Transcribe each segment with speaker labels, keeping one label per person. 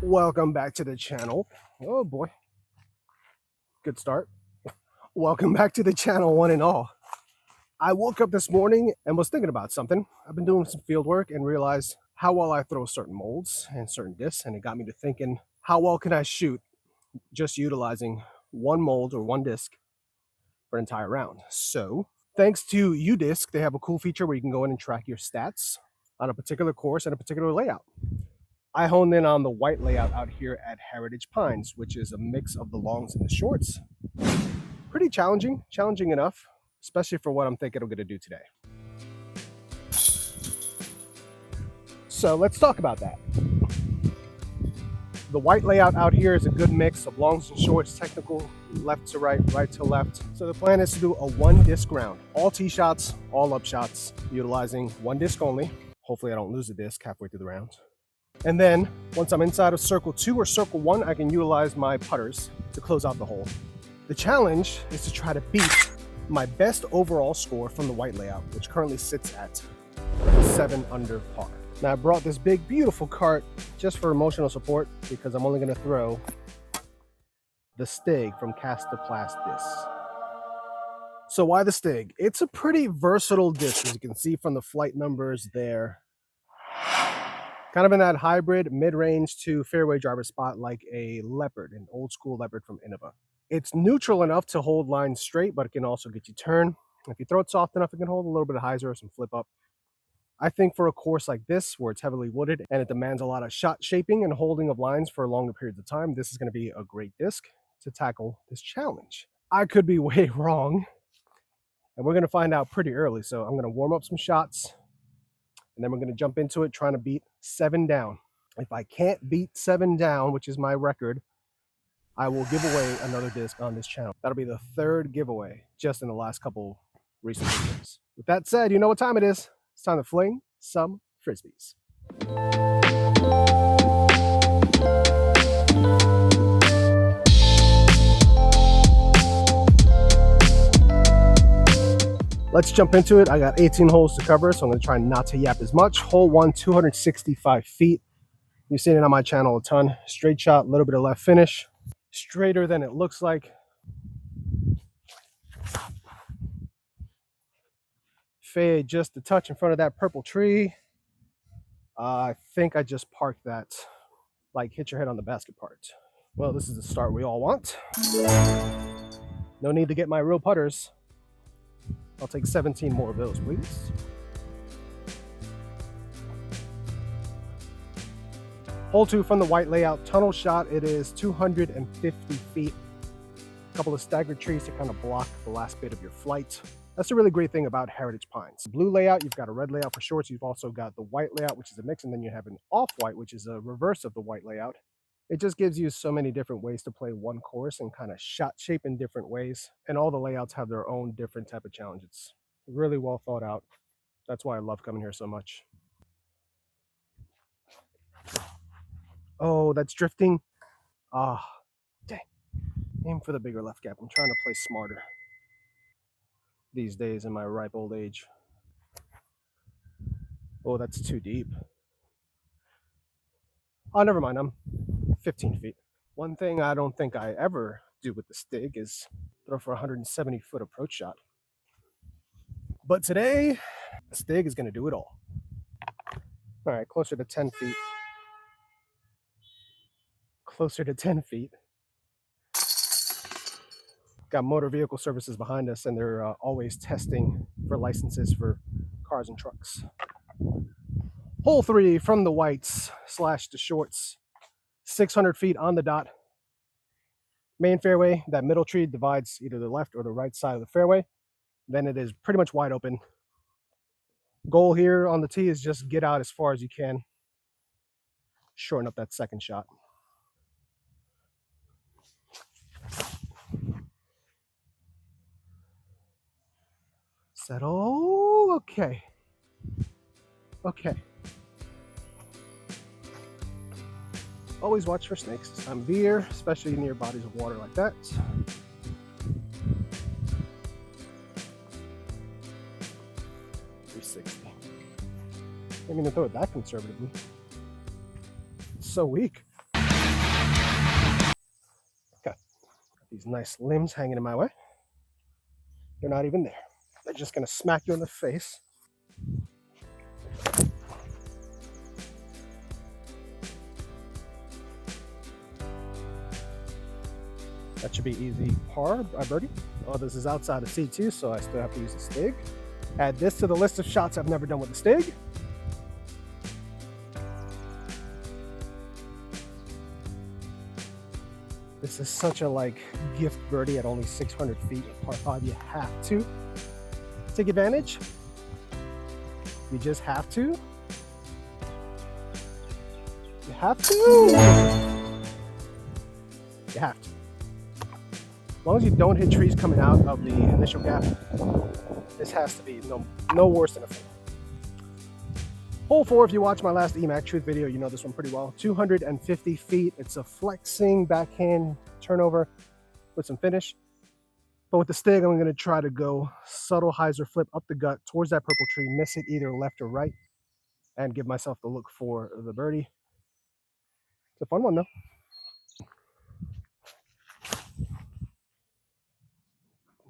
Speaker 1: Welcome back to the channel. Oh boy, good start. Welcome back to the channel, one and all. I woke up this morning and was thinking about something. I've been doing some field work and realized how well I throw certain molds and certain discs, and it got me to thinking, how well can I shoot just utilizing one mold or one disc for an entire round? So thanks to UDisc, they have a cool feature where you can go in and track your stats on a particular course and a particular layout. I honed in on the white layout out here at Heritage Pines, which is a mix of the longs and the shorts. Pretty challenging enough, especially for what I'm thinking I'm going to do today. So let's talk about that. The white layout out here is a good mix of longs and shorts, technical, left to right, right to left. So the plan is to do a one disc round, all tee shots, all up shots, utilizing one disc only. Hopefully I don't lose a disc halfway through the round. And then once I'm inside of circle 2 or circle 1, I can utilize my putters to close out the hole. The challenge is to try to beat my best overall score from the white layout, which currently sits at 7 under par. Now I brought this big, beautiful cart just for emotional support because I'm only going to throw the Stig from Cast to Plast discs. So why the Stig? It's a pretty versatile disc, as you can see from the flight numbers there. Kind of in that hybrid mid-range to fairway driver spot, like a Leopard, an old school Leopard from Innova. It's neutral enough to hold lines straight, but it can also get you turn. If you throw it soft enough, it can hold a little bit of hyzer or some flip up. I think for a course like this, where it's heavily wooded and it demands a lot of shot shaping and holding of lines for longer periods of time, this is going to be a great disc to tackle this challenge. I could be way wrong, and we're going to find out pretty early. So I'm going to warm up some shots, and then we're going to jump into it trying to beat 7 down. If I can't beat 7 down, which is my record, I will give away another disc on this channel. That'll be the 3rd giveaway just in the last couple recent videos. With that said, you know what time it is. It's time to fling some frisbees. Let's jump into it. I got 18 holes to cover, so I'm going to try not to yap as much. Hole 1, 265 feet. You've seen it on my channel a ton. Straight shot, a little bit of left finish. Straighter than it looks like. Fade just a touch in front of that purple tree. I think I just parked that, like hit your head on the basket part. Well, this is the start we all want. No need to get my real putters. I'll take 17 more of those, please. Hole 2 from the white layout, tunnel shot. It is 250 feet. A couple of staggered trees to kind of block the last bit of your flight. That's a really great thing about Heritage Pines. Blue layout, you've got a red layout for shorts. You've also got the white layout, which is a mix, and then you have an off-white, which is a reverse of the white layout. It just gives you so many different ways to play one course and kind of shot shape in different ways. And all the layouts have their own different type of challenge. It's really well thought out. That's why I love coming here so much. Oh, that's drifting. Ah, dang. Aim for the bigger left gap. I'm trying to play smarter these days in my ripe old age. Oh, that's too deep. Oh, never mind. I'm 15 feet. One thing I don't think I ever do with the Stig is throw for a 170-foot approach shot. But today, the Stig is going to do it all. All right, closer to 10 feet. Closer to 10 feet. Got motor vehicle services behind us, and they're always testing for licenses for cars and trucks. Hole 3 from the whites / the shorts. 600 feet on the dot. Main fairway, that middle tree divides either the left or the right side of the fairway. Then it is pretty much wide open. Goal here on the tee is just get out as far as you can. Shorten up that second shot. Settle. Okay. Okay. Always watch for snakes this time of year, especially near bodies of water like that. .360. I didn't even throw it that conservatively. It's so weak. these nice limbs hanging in my way. They're not even there. They're just gonna smack you in the face. That should be easy par, birdie. Oh, this is outside of C2, so I still have to use a Stig. Add this to the list of shots I've never done with a Stig. This is such a like gift birdie at only 600 feet, par 5. You have to take advantage. You just have to. You have to. You have to. As long as you don't hit trees coming out of the initial gap, this has to be no worse than a four. Hole 4, if you watch my last EMAC Truth video, you know this one pretty well. 250 feet. It's a flexing backhand turnover with some finish. But with the Stig, I'm going to try to go subtle hyzer flip up the gut towards that purple tree, miss it either left or right, and give myself the look for the birdie. It's a fun one, though.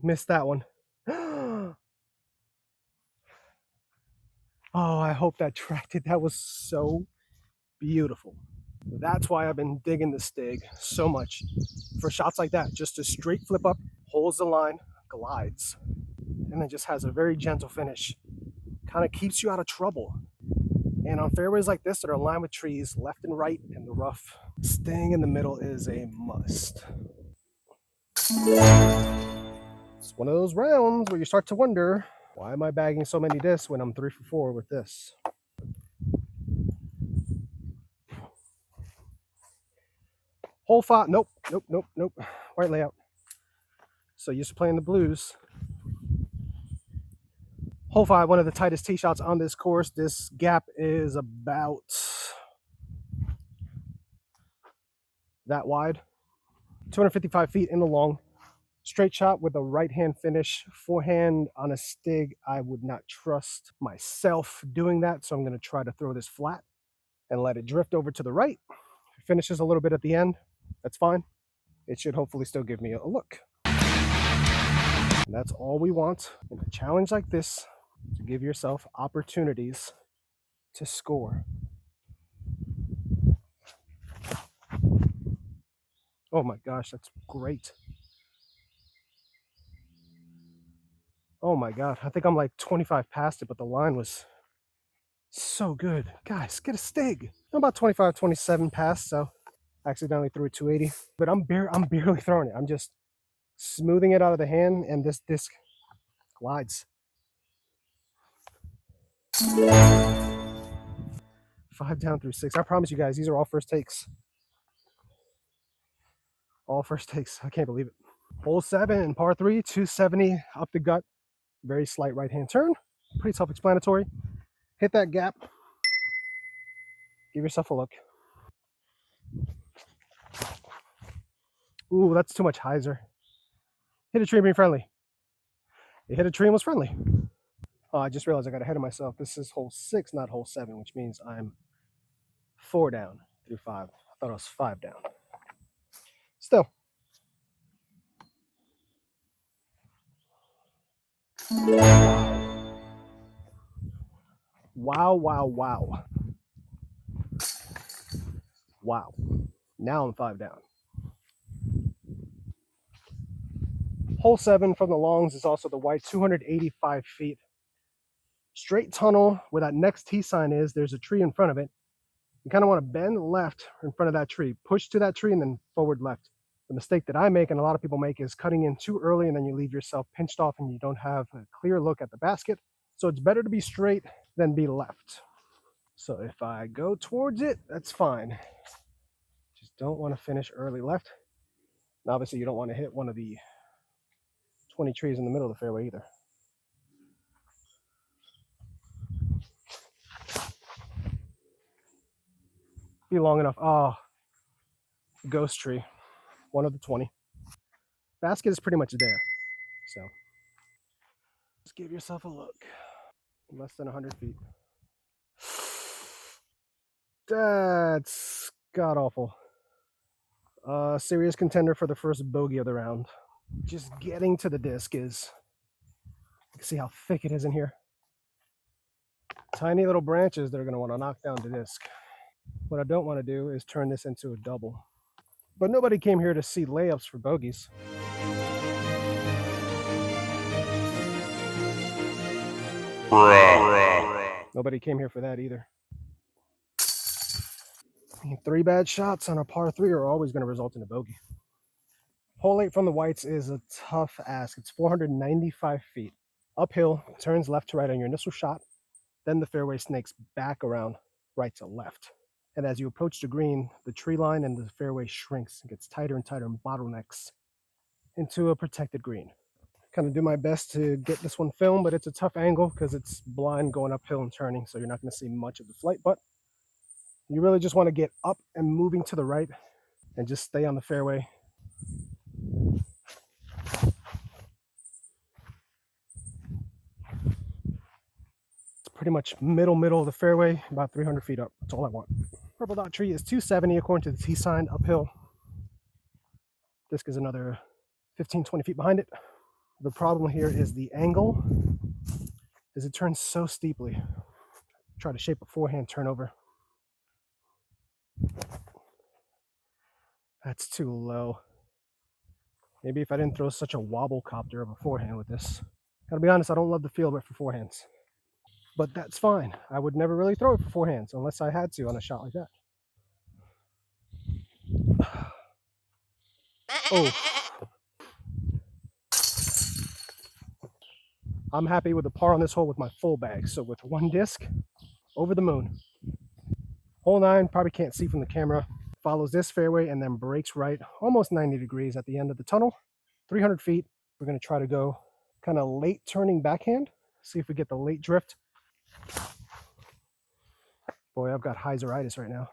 Speaker 1: Missed that one. Oh, I hope that tracked it. That was so beautiful. That's why I've been digging the Stig so much. For shots like that, just a straight flip up, holds the line, glides, and then just has a very gentle finish. Kind of keeps you out of trouble. And on fairways like this that are lined with trees, left and right in the rough, staying in the middle is a must. It's one of those rounds where you start to wonder, why am I bagging so many discs when I'm 3 for 4 with this? Hole 5, nope. White layout. So used to playing the blues. Hole 5, one of the tightest tee shots on this course. This gap is about that wide. 255 feet in the long. Straight shot with a right-hand finish. Forehand on a Stig, I would not trust myself doing that, so I'm going to try to throw this flat and let it drift over to the right. If it finishes a little bit at the end, that's fine. It should hopefully still give me a look. And that's all we want in a challenge like this, to give yourself opportunities to score. Oh my gosh, that's great. Oh my God, I think I'm like 25 past it, but the line was so good. Guys, get a Stig. I'm about 25, 27 past, so I accidentally threw a 280, but I'm barely throwing it. I'm just smoothing it out of the hand, and this disc glides. 5 down through 6. I promise you guys, these are all first takes. All first takes. I can't believe it. Hole 7 and par 3, 270 up the gut. Very slight right-hand turn. Pretty self-explanatory. Hit that gap. Give yourself a look. Ooh, that's too much hyzer. Hit a tree and be friendly. It hit a tree and was friendly. Oh, I just realized I got ahead of myself. This is hole 6, not hole 7, which means I'm 4 down through 5. I thought I was 5 down. Still. Wow. Wow. Now I'm 5 down. Hole 7 from the longs is also the white, 285 feet. Straight tunnel where that next T sign is, there's a tree in front of it. You kind of want to bend left in front of that tree, push to that tree, and then forward left. The mistake that I make and a lot of people make is cutting in too early, and then you leave yourself pinched off and you don't have a clear look at the basket. So it's better to be straight than be left. So if I go towards it, that's fine. Just don't want to finish early left. And obviously you don't want to hit one of the 20 trees in the middle of the fairway either. Be long enough. Oh, ghost tree. One of the 20. Basket is pretty much there. So just give yourself a look. Less than 100 feet. That's god awful. Serious contender for the first bogey of the round. Just getting to the disc is, you can see how thick it is in here. Tiny little branches that are going to want to knock down the disc. What I don't want to do is turn this into a double. But nobody came here to see layups for bogeys. Nobody came here for that either. I mean, 3 bad shots on a par 3 are always going to result in a bogey. Hole 8 from the whites is a tough ask. It's 495 feet. Uphill, turns left to right on your initial shot. Then the fairway snakes back around right to left. And as you approach the green, the tree line and the fairway shrinks and gets tighter and tighter and bottlenecks into a protected green. Kind of do my best to get this one filmed, but it's a tough angle because it's blind going uphill and turning, so you're not going to see much of the flight. But you really just want to get up and moving to the right and just stay on the fairway. It's pretty much middle of the fairway, about 300 feet up. That's all I want. Purple dot tree is 270 according to the T sign uphill. Disc is another 15, 20 feet behind it. The problem here is the angle, as it turns so steeply. Try to shape a forehand turnover. That's too low. Maybe if I didn't throw such a wobble copter of a forehand with this. Gotta be honest, I don't love the feel of it for forehands. But that's fine. I would never really throw it for forehands unless I had to on a shot like that. Oh. I'm happy with the par on this hole with my full bag. So with 1 disc, over the moon. Hole 9, probably can't see from the camera, follows this fairway and then breaks right almost 90 degrees at the end of the tunnel. 300 feet. We're going to try to go kind of late turning backhand. See if we get the late drift. Boy, I've got hyzeritis right now.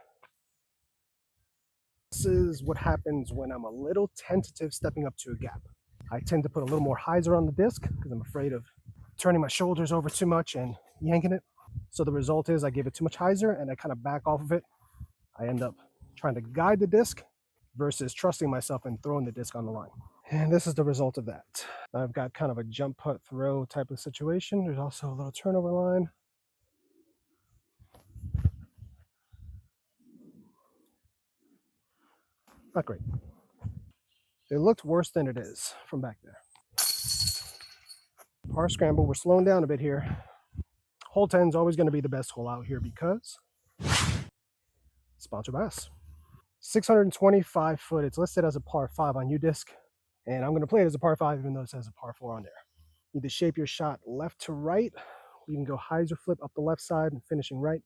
Speaker 1: This is what happens when I'm a little tentative stepping up to a gap. I tend to put a little more hyzer on the disc because I'm afraid of turning my shoulders over too much and yanking it. So the result is I give it too much hyzer and I kind of back off of it. I end up trying to guide the disc versus trusting myself and throwing the disc on the line. And this is the result of that. I've got kind of a jump putt throw type of situation. There's also a little turnover line. Not great. It looked worse than it is from back there. Par scramble, we're slowing down a bit here. Hole 10 is always going to be the best hole out here because sponsored by us. 625 foot. It's listed as a par 5 on UDisc, and I'm going to play it as a par 5 even though it says a par 4 on there. You either shape your shot left to right. You can go hyzer flip up the left side and finishing right.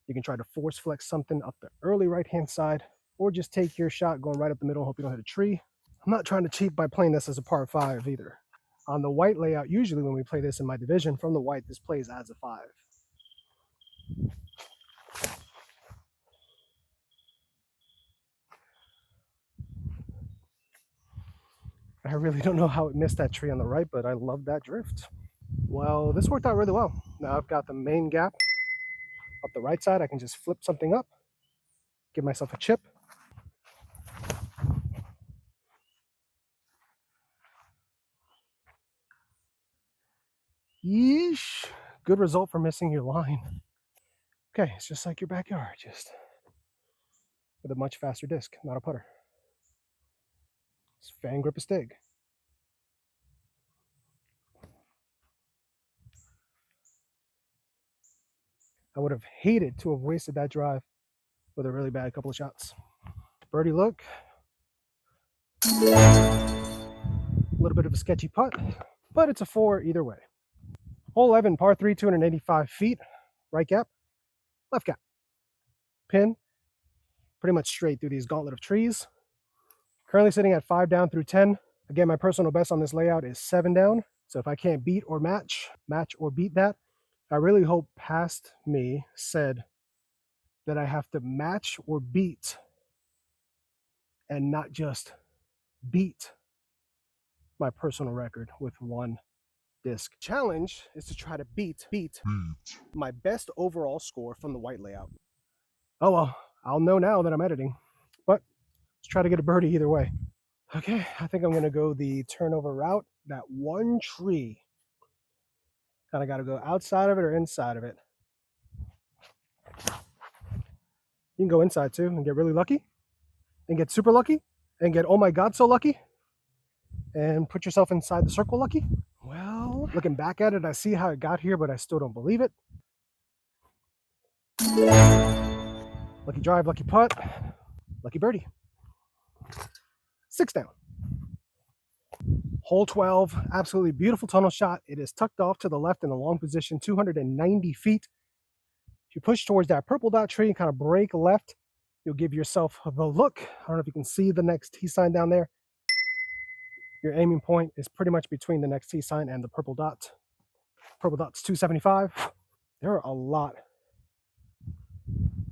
Speaker 1: You can try to force flex something up the early right-hand side, or just take your shot going right up the middle, hope you don't hit a tree. I'm not trying to cheat by playing this as a par 5 either. On the white layout, usually when we play this in my division, from the white, this plays as a 5. I really don't know how it missed that tree on the right, but I love that drift. Well, this worked out really well. Now I've got the main gap up the right side. I can just flip something up, give myself a chip. Yeesh. Good result for missing your line. Okay, it's just like your backyard, just with a much faster disc, not a putter. It's fan grip a Stig. I would have hated to have wasted that drive with a really bad couple of shots. Birdie look. A little bit of a sketchy putt, but it's a 4 either way. Hole 11, par 3, 285 feet. Right gap, left gap. Pin, pretty much straight through these gauntlet of trees. Currently sitting at 5 down through 10. Again, my personal best on this layout is 7 down. So if I can't beat or match or beat that, I really hope past me said that I have to match or beat and not just beat my personal record with 1 disc. Challenge is to try to beat my best overall score from the white layout. Oh well, I'll know now that I'm editing. But Let's try to get a birdie either way. Okay, I think I'm going to go the turnover route. That one tree. Kind of got to go outside of it or inside of it. You can go inside too and get really lucky and get super lucky and get oh my god so lucky and put yourself inside the circle lucky. Well, looking back at it, I see how it got here, but I still don't believe it. Lucky drive, lucky putt, lucky birdie. 6 down. Hole 12, absolutely beautiful tunnel shot. It is tucked off to the left in the long position, 290 feet. If you push towards that purple dot tree and kind of break left, you'll give yourself the look. I don't know if you can see the next T sign down there. Your aiming point is pretty much between the next T sign and the purple dot. Purple dot's 275. There are a lot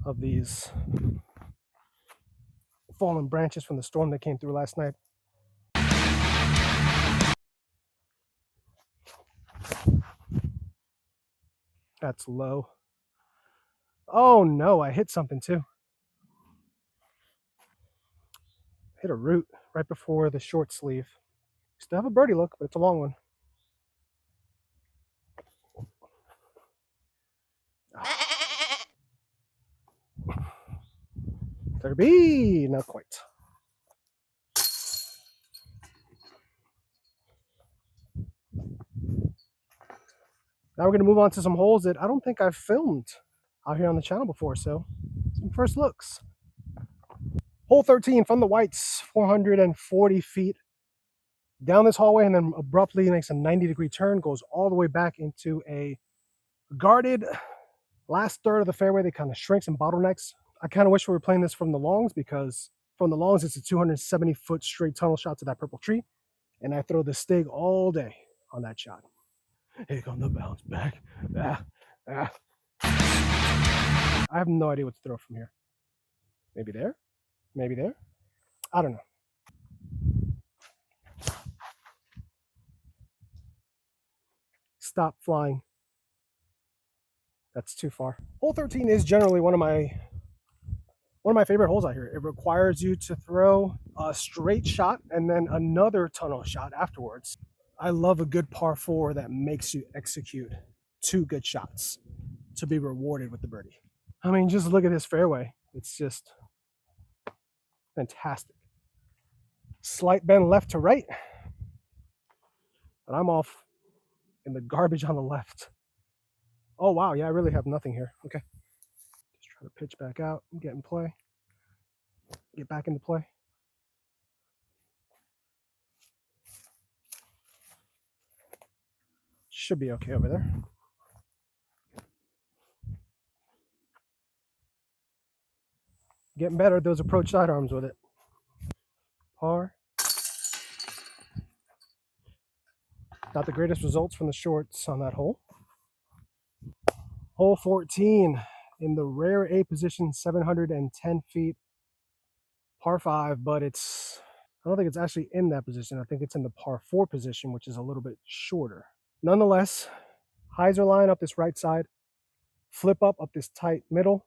Speaker 1: of these fallen branches from the storm that came through last night. That's low. Oh no, I hit something too. Hit a root right before the short sleeve. Still have a birdie look, but it's a long one. There be, not quite. Now we're going to move on to some holes that I don't think I've filmed out here on the channel before, so some first looks. Hole 13 from the whites, 440 feet down this hallway, and then abruptly makes a 90-degree turn, goes all the way back into a guarded last third of the fairway that kind of shrinks and bottlenecks. I kind of wish we were playing this from the longs, because from the longs it's a 270-foot straight tunnel shot to that purple tree, and I throw the Stig all day on that shot. Here comes the bounce back. I have no idea what to throw from here. Maybe there? Maybe there? I don't know. Stop flying. That's too far. Hole 13 is generally one of my favorite holes out here. It requires you to throw a straight shot and then another tunnel shot afterwards. I love a good par 4 that makes you execute 2 good shots to be rewarded with the birdie. I mean, just look at this fairway. It's just fantastic. Slight bend left to right, but I'm off in the garbage on the left. Oh, wow. Yeah, I really have nothing here. Okay. Just try to pitch back out, get in play, get back into play. Should be okay over there. Getting better at those approach sidearms with it. Par. Not the greatest results from the shorts on that hole. Hole 14 in the rare A position, 710 feet. Par 5, but I don't think it's actually in that position. I think it's in the par 4 position, which is a little bit shorter. Nonetheless, hyzer line up this right side, flip up this tight middle,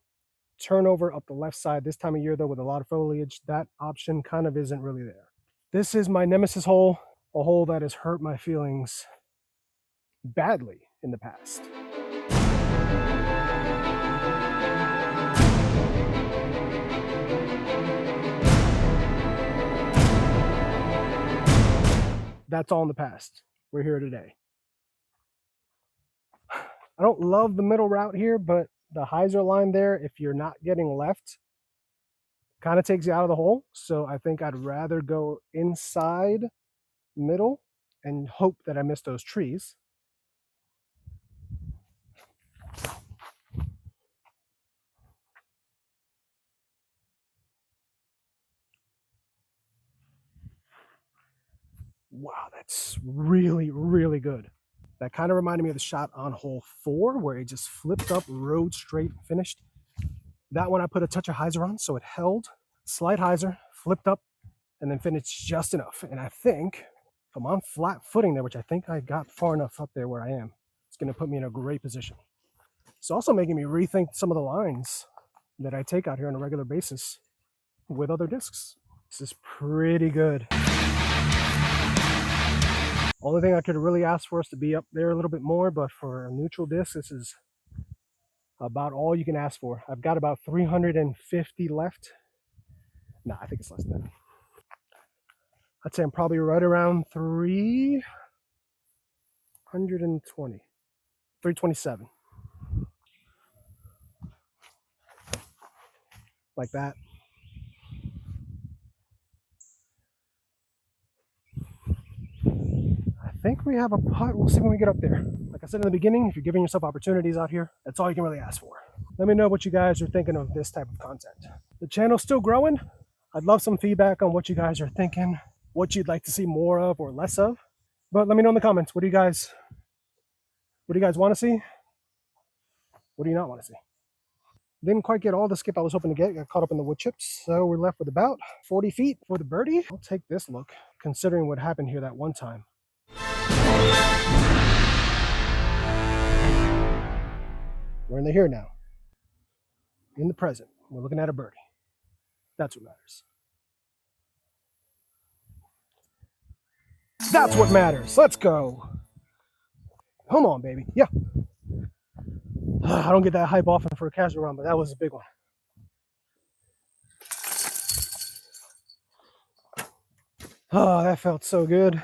Speaker 1: turnover up the left side. This time of year, though, with a lot of foliage, that option kind of isn't really there. This is my nemesis hole, a hole that has hurt my feelings badly in the past. That's all in the past. We're here today. I don't love the middle route here, but the hyzer line there, if you're not getting left, kind of takes you out of the hole. So I think I'd rather go inside middle and hope that I miss those trees. Wow, that's really, really good. That kind of reminded me of the shot on hole 4 where it just flipped up, rode straight, finished. That one I put a touch of hyzer on, so it held. Slight hyzer, flipped up, and then finished just enough. And I think if I'm on flat footing there, which I think I got far enough up there where I am, it's going to put me in a great position. It's also making me rethink some of the lines that I take out here on a regular basis with other discs. This is pretty good. Only thing I could really ask for is to be up there a little bit more, but for a neutral disc, this is about all you can ask for. I've got about 350 left. Nah, I think it's less than that. I'd say I'm probably right around 320, 327, like that. I think we have a putt. We'll see when we get up there. Like I said in the beginning, if you're giving yourself opportunities out here, that's all you can really ask for. Let me know what you guys are thinking of this type of content. The channel's still growing. I'd love some feedback on what you guys are thinking, what you'd like to see more of or less of. But let me know in the comments. What do you guys want to see? What do you not want to see? Didn't quite get all the skip I was hoping to get. Got caught up in the wood chips. So we're left with about 40 feet for the birdie. I'll take this look, considering what happened here that one time. We're in the here now. In the present. We're looking at a birdie. That's what matters. That's what matters. Let's go. Come on, baby. Yeah. I don't get that hype often for a casual round, but that was a big one. Oh, that felt so good.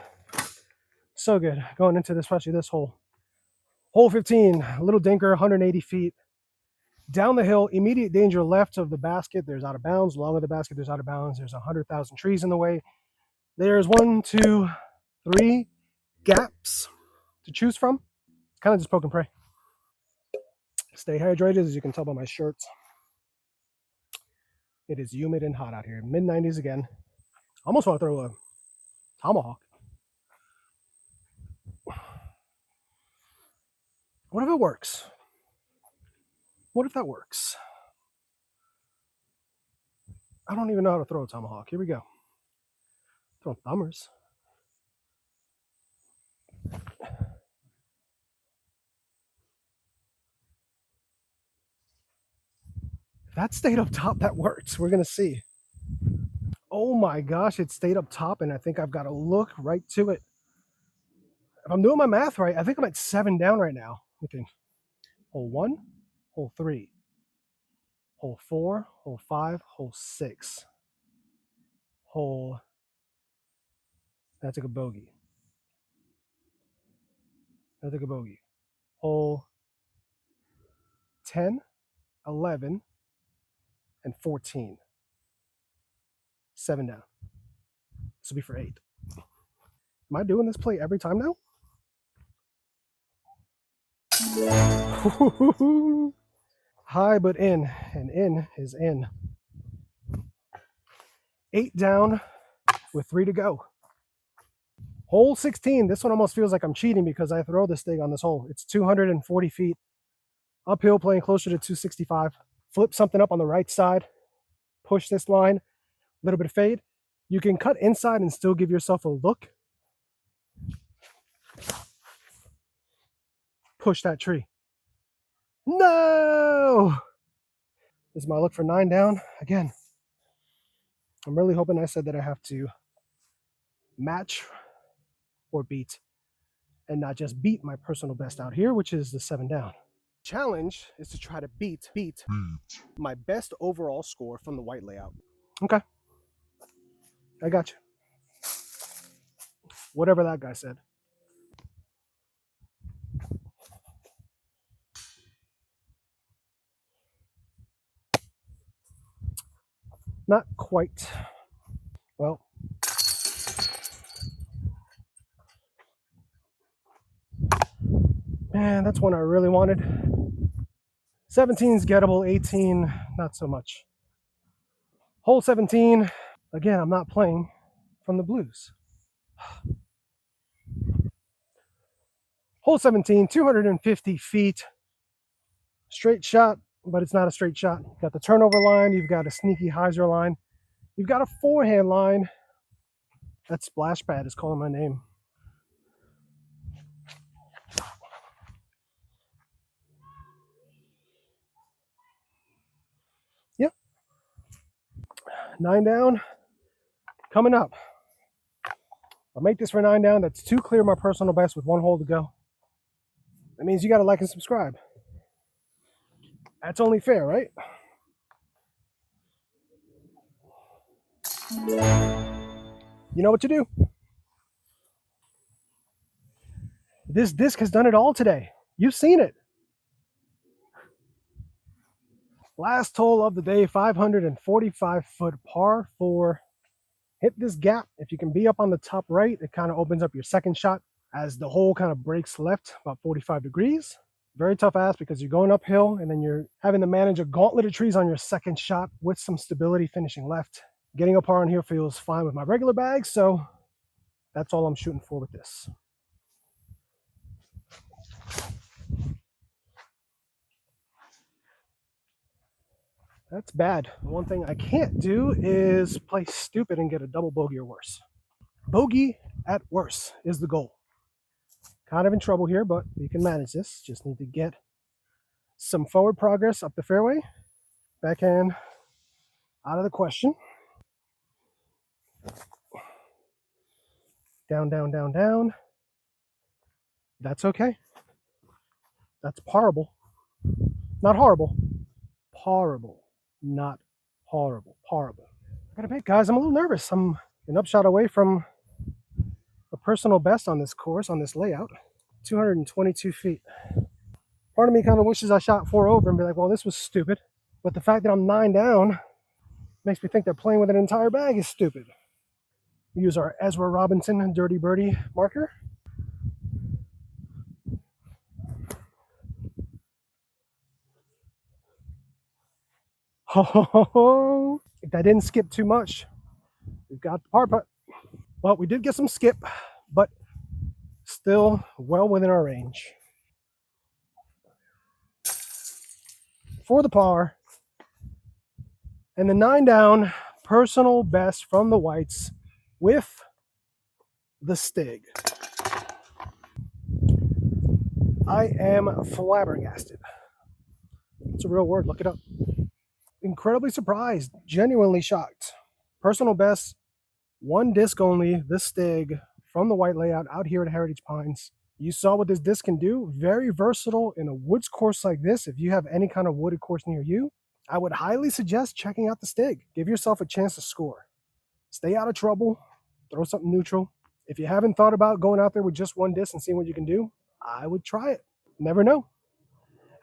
Speaker 1: So good. Going into this, especially this hole. Hole 15, a little dinker, 180 feet. Down the hill, immediate danger left of the basket. There's out of bounds. Long of the basket, there's out of bounds. There's 100,000 trees in the way. There's 1, 2, 3 gaps to choose from. Kind of just poke and pray. Stay hydrated, as you can tell by my shirts. It is humid and hot out here. Mid-90s again. Almost want to throw a tomahawk. What if it works? What if that works? I don't even know how to throw a tomahawk. Here we go. Throw thumbers. If that stayed up top, that works. We're going to see. Oh my gosh, it stayed up top, and I think I've got to look right to it. If I'm doing my math right, I think I'm at 7 down right now. Okay. Hole 1, hole 3, hole 4, hole 5, hole 6. That took a bogey. Hole 10, 11, and 14. 7 down. This will be for 8. Am I doing this play every time now? High but in, and in is in. 8 down with 3 to go. Hole 16. This one almost feels like I'm cheating because I throw this thing on this hole. It's 240 feet. Uphill, playing closer to 265. Flip something up on the right side. Push this line. A little bit of fade. You can cut inside and still give yourself a look. Push that tree. No! This is my look for 9 down. Again, I'm really hoping I said that I have to match or beat, and not just beat my personal best out here, which is the 7 down. Challenge is to try to beat my best overall score from the white layout. Okay. I got you. Whatever that guy said. Not quite. Well, man, that's one I really wanted. 17's gettable, 18, not so much. Hole 17, again, I'm not playing from the blues. Hole 17, 250 feet. Straight shot, but it's not a straight shot. You've got the turnover line, you've got a sneaky hyzer line, you've got a forehand line. That splash pad is calling my name. Yep. 9 down. Coming up, I'll make this for 9 down. That's 2 clear my personal best with 1 hole to go. That means you got to like and subscribe. That's only fair, right? You know what to do. This disc has done it all today. You've seen it. Last hole of the day, 545-foot par 4. Hit this gap. If you can be up on the top right, it kind of opens up your second shot as the hole kind of breaks left about 45 degrees. Very tough ass because you're going uphill and then you're having to manage a gauntlet of trees on your second shot with some stability finishing left. Getting a par on here feels fine with my regular bag, so that's all I'm shooting for with this. That's bad. One thing I can't do is play stupid and get a double bogey or worse. Bogey at worst is the goal. Kind of in trouble here, but we can manage this. Just need to get some forward progress up the fairway. Backhand out of the question. Down, down, down, down. That's okay. That's parable. Not horrible. Parable. Not horrible. Parable. I gotta admit, guys, I'm a little nervous. I'm an upshot away from a personal best on this course, on this layout. 222 feet. Part of me kind of wishes I shot 4 over and be like, well, this was stupid. But the fact that I'm 9 down makes me think that playing with an entire bag is stupid. We use our Ezra Robinson Dirty Birdie marker. Oh, if that didn't skip too much, we've got the par putt. Well, we did get some skip, but still well within our range. For the par, and the 9 down personal best from the whites with the Stig. I am flabbergasted. It's a real word, look it up. Incredibly surprised, genuinely shocked. Personal best, 1 disc only, the Stig from the white layout out here at Heritage Pines. You saw what this disc can do. Very versatile in a woods course like this. If you have any kind of wooded course near you, I would highly suggest checking out the Stig. Give yourself a chance to score. Stay out of trouble. Throw something neutral. If you haven't thought about going out there with just 1 disc and seeing what you can do, I would try it. Never know.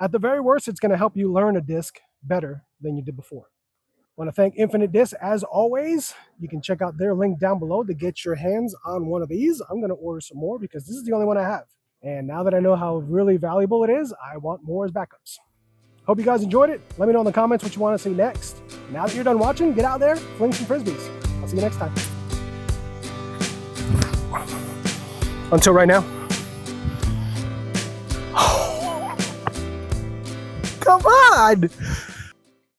Speaker 1: At the very worst, it's going to help you learn a disc better than you did before. I want to thank Infinite Disc as always. You can check out their link down below to get your hands on one of these. I'm going to order some more because this is the only one I have. And now that I know how really valuable it is, I want more as backups. Hope you guys enjoyed it. Let me know in the comments what you want to see next. Now that you're done watching, get out there, fling some frisbees. I'll see you next time. Until right now. Come on!